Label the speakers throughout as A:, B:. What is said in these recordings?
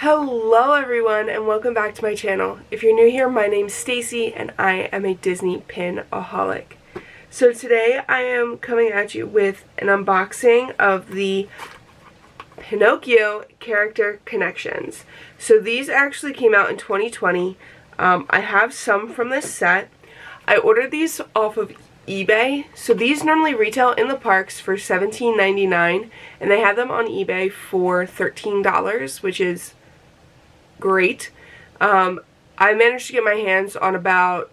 A: Hello everyone and welcome back to my channel. If you're new here, my name's Stacie and I am a Disney Pin-aholic. So today I am coming at you with an unboxing of the Pinocchio character connections. So these actually came out in 2020. I have some from this set. I ordered these off of eBay. So these normally retail in the parks for $17.99 and they have them on eBay for $13, which is great. I managed to get my hands on about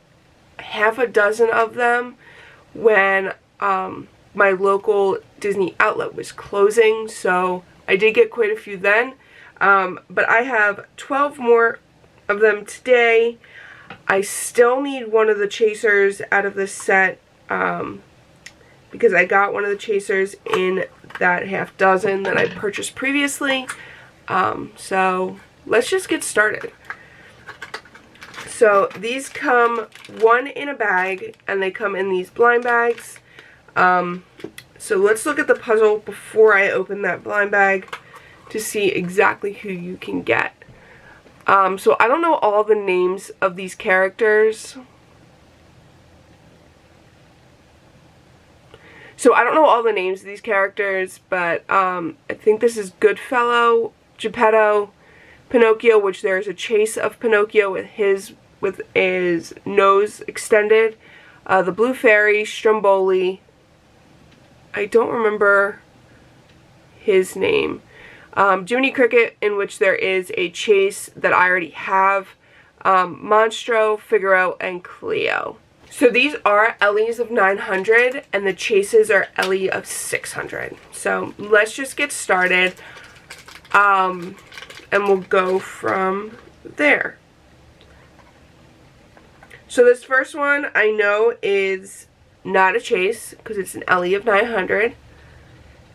A: half a dozen of them when my local Disney outlet was closing, so I did get quite a few then. But I have 12 more of them today. I still need one of the chasers out of this set because I got one of the chasers in that half dozen that I purchased previously. So let's just get started. So these come one in a bag and they come in these blind bags. So let's look at the puzzle before I open that blind bag to see exactly who you can get. So I don't know all the names of these characters. But I think this is Goodfellow, Geppetto, Pinocchio, which there's a chase of Pinocchio with his nose extended. The Blue Fairy, Stromboli. I don't remember his name. Jiminy Cricket, in which there is a chase that I already have. Monstro, Figaro, and Cleo. So these are Ellies of 900 and the chases are Ellie of 600. So let's just get started. And we'll go from there. So this first one I know is not a chase because it's an Ellie of 900.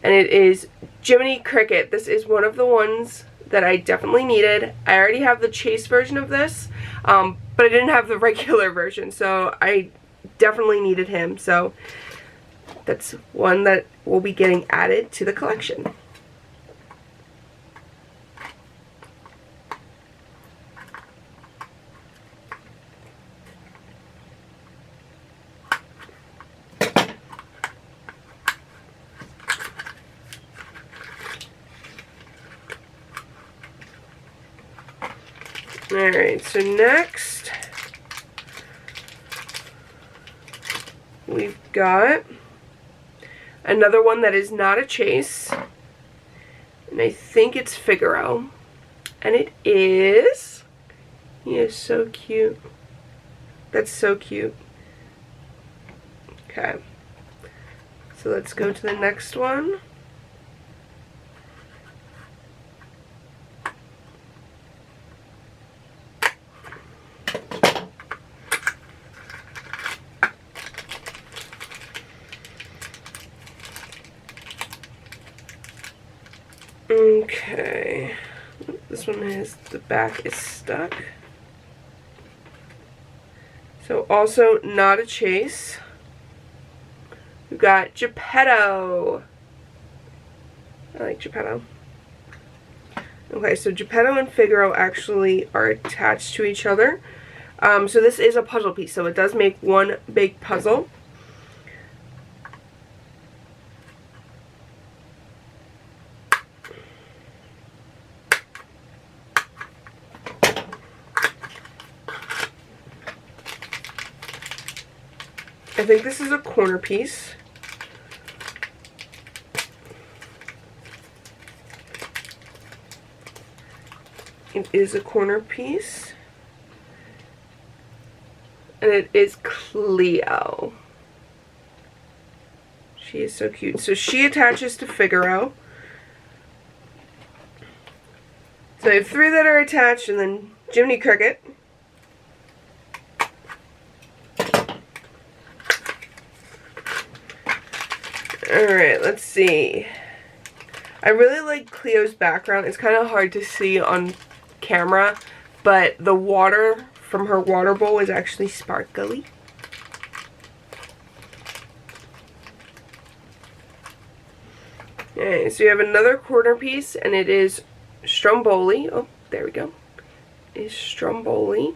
A: And it is Jiminy Cricket. This is one of the ones that I definitely needed. I already have the chase version of this, but I didn't have the regular version, so I definitely needed him. So that's one that will be getting added to the collection. Alright, so next we've got another one that is not a chase, and I think it's Figaro, and it is, he is so cute. That's so cute. Okay, so let's go to the next one. Okay, this one has, the back is stuck. So also not a chase. We've got Geppetto. I like Geppetto. Okay, so Geppetto and Figaro actually are attached to each other. So this is a puzzle piece, so it does make one big puzzle. I think this is a corner piece. It is a corner piece. And it is Cleo. She is so cute. So she attaches to Figaro. So I have 3 that are attached, and then Jiminy Cricket. Alright, let's see. I really like Cleo's background. It's kind of hard to see on camera, but the water from her water bowl is actually sparkly. Alright, so you have another corner piece, and it is Stromboli. Oh, there we go, is Stromboli.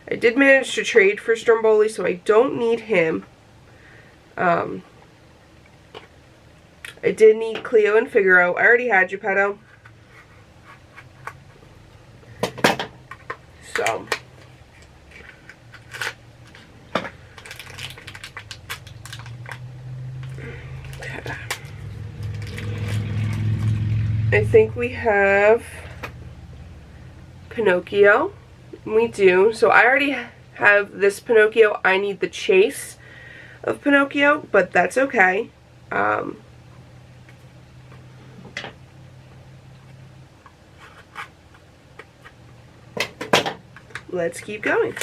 A: I did manage to trade for Stromboli, so I don't need him. I did need Cleo and Figaro. I already had Geppetto. So. Okay. I think we have Pinocchio. We do. So I already have this Pinocchio. I need the chase of Pinocchio, but that's okay. Let's keep going.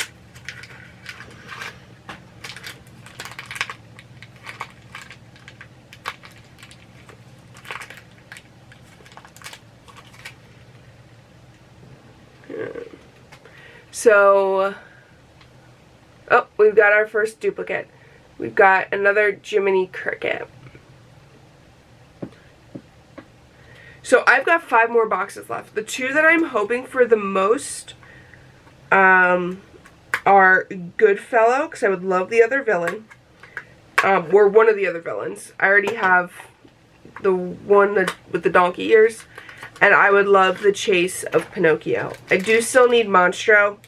A: So, oh, we've got our first duplicate. We've got another Jiminy Cricket. So I've got 5 more boxes left. The 2 that I'm hoping for the most are Goodfellow, because I would love the other villain. Or one of the other villains. I already have the one with the donkey ears. And I would love the chase of Pinocchio. I do still need Monstro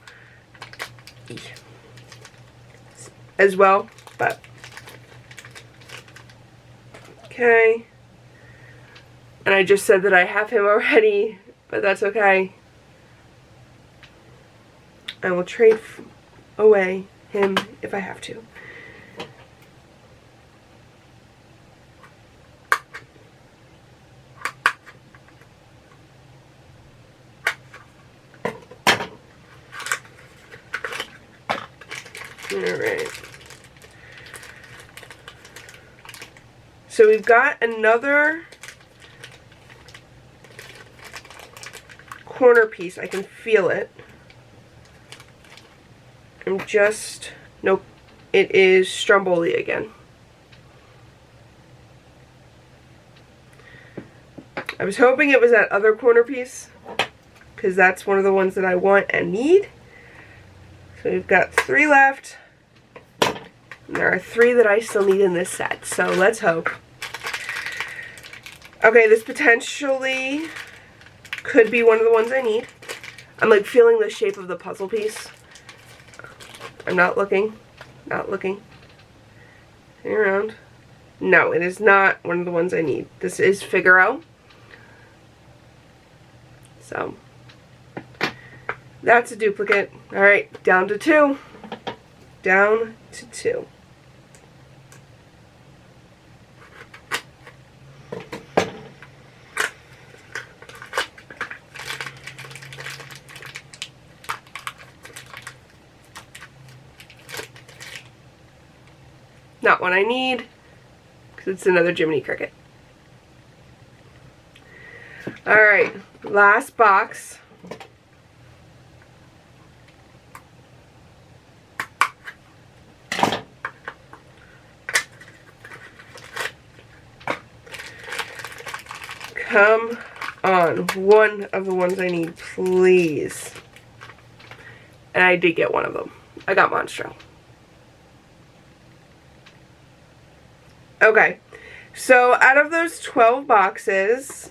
A: as well, but okay. And I just said that I have him already, but that's okay. I will trade away him if I have to. Alright. So we've got another corner piece. I can feel it. Nope. It is Stromboli again. I was hoping it was that other corner piece, because that's one of the ones that I want and need. So we've got 3 left. And there are 3 that I still need in this set, so let's hope. Okay, this potentially could be one of the ones I need. I'm like feeling the shape of the puzzle piece. I'm not looking. Not looking. Hang around. No, it is not one of the ones I need. This is Figaro. So, that's a duplicate. Alright, down to 2. Down to 2. Not one I need, because it's another Jiminy Cricket. Alright, last box. Come on, one of the ones I need, please. And I did get one of them. I got Monstro. Okay, so out of those 12 boxes,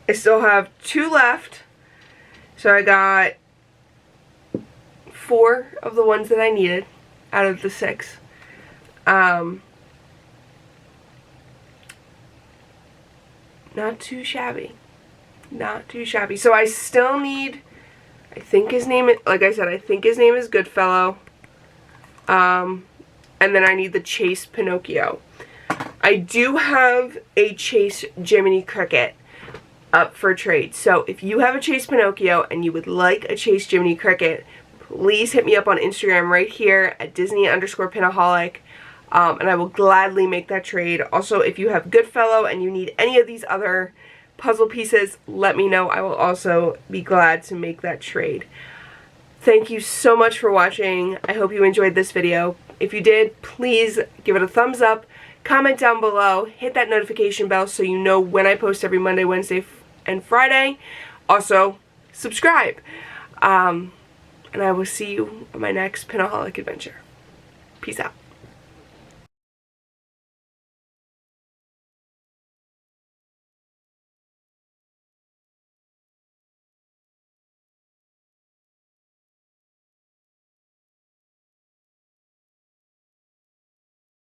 A: I still have 2 left. So I got 4 of the ones that I needed out of the 6. Not too shabby. Not too shabby. So I still need, I think his name is, like I said, I think his name is Goodfellow. And then I need the Chase Pinocchio. I do have a Chase Jiminy Cricket up for trade. So if you have a Chase Pinocchio and you would like a Chase Jiminy Cricket, please hit me up on Instagram right here at Disney_Pin-aholic. And I will gladly make that trade. Also, if you have Goodfellow and you need any of these other puzzle pieces, let me know. I will also be glad to make that trade. Thank you so much for watching. I hope you enjoyed this video. If you did, please give it a thumbs up. Comment down below, hit that notification bell so you know when I post every Monday, Wednesday, and Friday. also subscribe. And I will see you on my next Pin-aholic adventure. Peace out.